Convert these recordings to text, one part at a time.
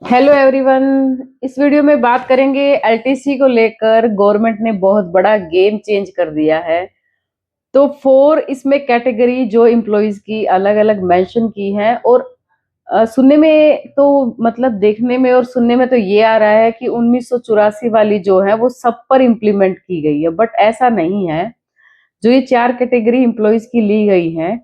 Hello everyone. इस video में बात करेंगे एलटीसी को लेकर। गवर्नमेंट ने बहुत बड़ा गेम चेंज कर दिया है। तो फोर इसमें कैटेगरी जो एम्प्लॉयज की अलग अलग मेंशन की है। और सुनने में तो मतलब देखने में और सुनने में तो ये आ रहा है कि 1984 वाली जो है वो सब पर इम्प्लीमेंट की गई है, बट ऐसा नहीं है। जो ये चार कैटेगरी एम्प्लॉयज की ली गई है,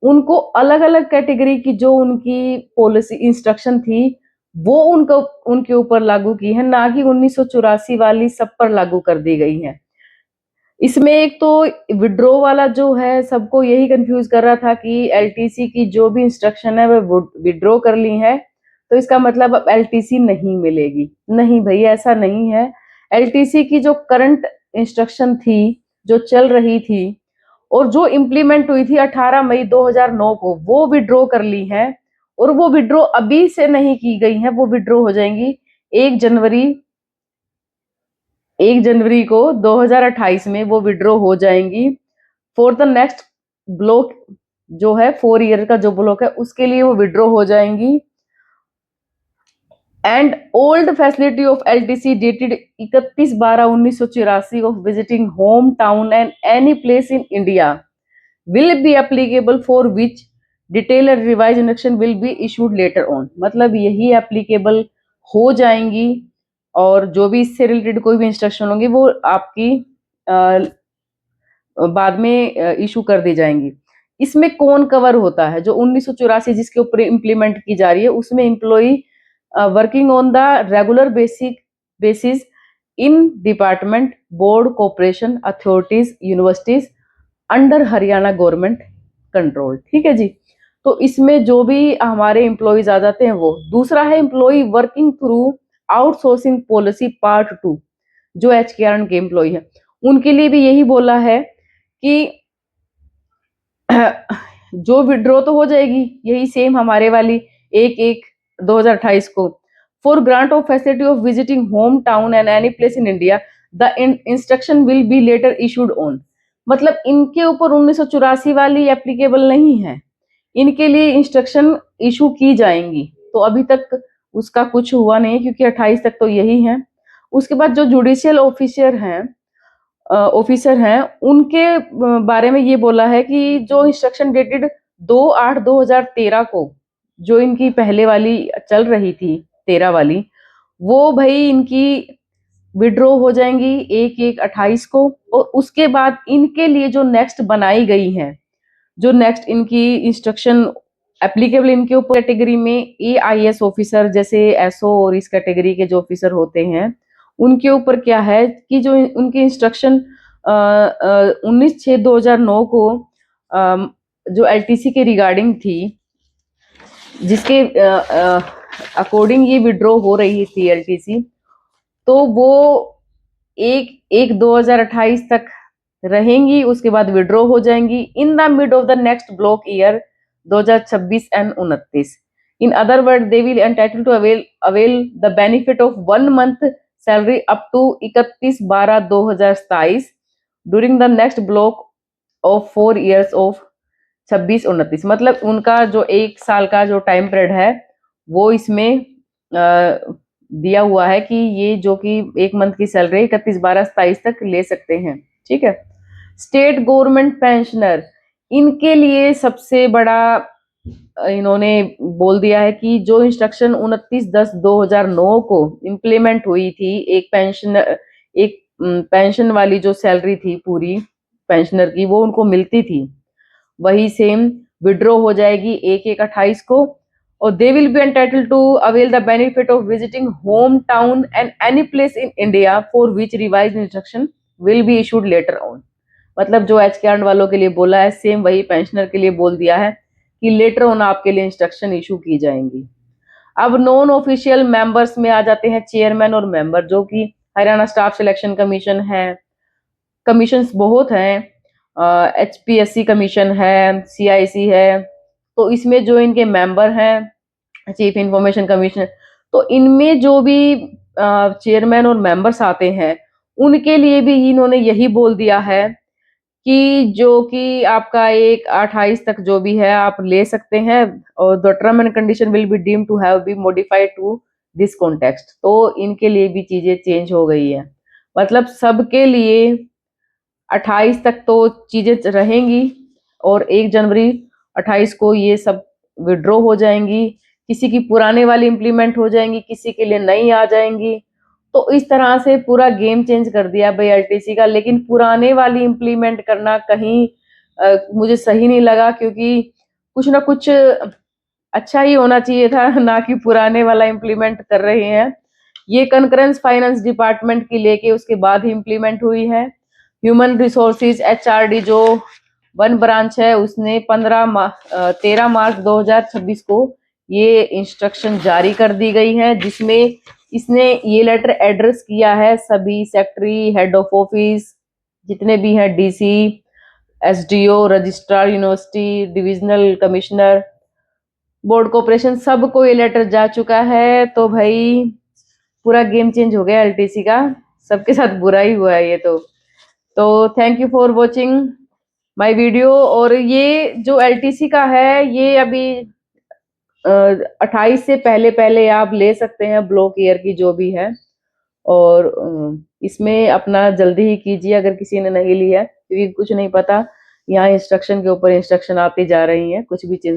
उनको अलग अलग कैटेगरी की जो उनकी पॉलिसी इंस्ट्रक्शन थी वो उनको उनके ऊपर लागू की है, ना कि 1984 वाली सब पर लागू कर दी गई है। इसमें एक तो विड्रॉ वाला जो है सबको यही कंफ्यूज कर रहा था कि एलटीसी की जो भी इंस्ट्रक्शन है वो विड्रॉ कर ली है, तो इसका मतलब अब एलटीसी नहीं मिलेगी। नहीं भाई, ऐसा नहीं है। एलटीसी की जो करंट इंस्ट्रक्शन थी, जो चल रही थी और जो इम्प्लीमेंट हुई थी 18 मई 2009 को, वो विड्रॉ कर ली है। और वो विड्रॉ अभी से नहीं की गई है, वो विड्रॉ हो जाएंगी 1 जनवरी 1 जनवरी को 2028 में वो विड्रॉ हो जाएंगी। फॉर द नेक्स्ट ब्लॉक जो है 4 ईयर का जो ब्लॉक है उसके लिए वो विड्रॉ हो जाएंगी। And old facility of LTC dated 31/12/1984 of visiting home town and any place in India will be applicable for which detailed and revised instruction will be issued later on। मतलब यही applicable हो जाएंगी और जो भी इससे रिलेटेड कोई भी इंस्ट्रक्शन होंगी वो आपकी बाद में इशू कर दी जाएंगी। इसमें कौन कवर होता है? जो 1984 जिसके ऊपर इम्प्लीमेंट की जा रही है उसमें employee working on the regular basis in department, board, corporation, authorities, universities under Haryana government control. ठीक है जी। तो इसमें जो भी हमारे एम्प्लॉयज आ जाते हैं वो। दूसरा है employee working through outsourcing policy part 2, जो एचकेआरएन के एम्प्लॉय है उनके लिए भी यही बोला है कि जो विड्रॉ तो हो जाएगी यही सेम हमारे वाली 1/1/2028 को। For grant of facility of visiting home town and any place in India the instruction will be later issued on. मतलब इनके ऊपर 1984 वाली एप्लीकेबल नहीं है, इनके लिए इंस्ट्रक्शन इशू की जाएंगी। तो अभी तक उसका कुछ हुआ नहीं क्योंकि 28 तक तो यही है। उसके बाद जो जुडिशियल ऑफिसर हैं उनके बारे में ये बोला है कि जो इंस्ट्रक्शन डेटेड 2/8/2013 को, जो इनकी पहले वाली चल रही थी 13 वाली, वो भाई इनकी विड्रॉ हो जाएंगी 1/1/28 को। और उसके बाद इनके लिए जो नेक्स्ट बनाई गई है, जो नेक्स्ट इनकी इंस्ट्रक्शन एप्लीकेबल इनके ऊपर कैटेगरी में एआईएस ऑफिसर जैसे एसओ और इस कैटेगरी के जो ऑफिसर होते हैं उनके ऊपर क्या है कि जो उनकी इंस्ट्रक्शन 19/6/2009 को जो एलटीसी के रिगार्डिंग थी, जिसके अकॉर्डिंग ये विड्रॉ हो रही थी एलटीसी, तो वो 1/1/2028 तक रहेंगी। उसके बाद विड्रॉ हो जाएंगी in the mid of the next block year 2026 and 29। In other word they will entitle to avail the benefit of 1 month salary up to 31/12/2027 during the next block of 4 years of 26-29। मतलब उनका जो 1 साल का जो time period है वो इसमें दिया हुआ है कि ये जो कि 1 मंथ की सैलरी 31/12/27 तक ले सकते हैं। ठीक है। स्टेट गवर्नमेंट पेंशनर, इनके लिए सबसे बड़ा इन्होंने बोल दिया है कि जो इंस्ट्रक्शन 29/10/2009 को इम्प्लीमेंट हुई थी, एक पेंशन वाली जो सैलरी थी पूरी पेंशनर की वो उनको मिलती थी, वही सेम विड्रॉ हो जाएगी 1/1/28 को। और they will be entitle to avail the benefit of visiting home town and any place in India for which revise instruction will be issued later on. मतलब जो एचकेआर वालों के लिए बोला है सेम वही पेंशनर के लिए बोल दिया है कि लेटर ऑन आपके लिए इंस्ट्रक्शन इशू की जाएंगी। अब नॉन ऑफिशियल मेंबर्स में आ जाते हैं चेयरमैन और मेंबर, जो कि हरियाणा स्टाफ सिलेक्शन कमीशन है। कमीशंस बहुत हैं, एचपीएससी कमीशन है, सीआईसी है। तो इसमें जो इनके मेंबर हैं चीफ इंफॉर्मेशन कमीशन, तो इनमें जो भी चेयरमैन और मेंबर्स आते हैं उनके लिए भी इन्होंने यही बोल दिया है कि जो कि आपका 1/28 तक जो भी है आप ले सकते हैं। और the term and condition will be deem to have be modified to this context. तो इनके लिए भी चीजें चेंज हो गई है, मतलब सबके लिए 28 तक तो चीजें रहेंगी और 1 जनवरी 28 को ये सब विड्रॉ हो जाएंगी। किसी की पुराने वाली इम्प्लीमेंट हो जाएंगी, किसी के लिए नई आ जाएंगी। तो इस तरह से पूरा गेम चेंज कर दिया भाई एलटीसी का। लेकिन पुराने वाली इम्प्लीमेंट करना कहीं मुझे सही नहीं लगा, क्योंकि कुछ ना कुछ अच्छा ही होना चाहिए था, ना कि पुराने वाला इम्प्लीमेंट कर रहे हैं। ये कंकरेंस फाइनेंस डिपार्टमेंट की लेके उसके बाद ही इम्प्लीमेंट हुई है। ह्यूमन रिसोर्सेज एचआरडी जो वन ब्रांच है, उसने 13 मार्च 2026 को ये इंस्ट्रक्शन जारी कर दी गई है, जिसमें इसने ये लेटर एड्रेस किया है सभी सेक्रेटरी, हेड ऑफ ऑफिस, जितने भी हैं, DC, SDO, registrar university, divisional commissioner, board corporation, सबको ये लेटर जा चुका है। तो भाई पूरा गेम चेंज हो गया एलटीसी का, सबके साथ बुरा ही हुआ है ये तो thank you for watching my video. और ये जो एलटीसी का है, ये अभी 28 से पहले पहले आप ले सकते हैं ब्लॉक ईयर की जो भी है। और इसमें अपना जल्दी ही कीजिए अगर किसी ने नहीं लिया है, क्योंकि कुछ नहीं पता, यहाँ इंस्ट्रक्शन के ऊपर इंस्ट्रक्शन आती जा रही हैं, कुछ भी चीज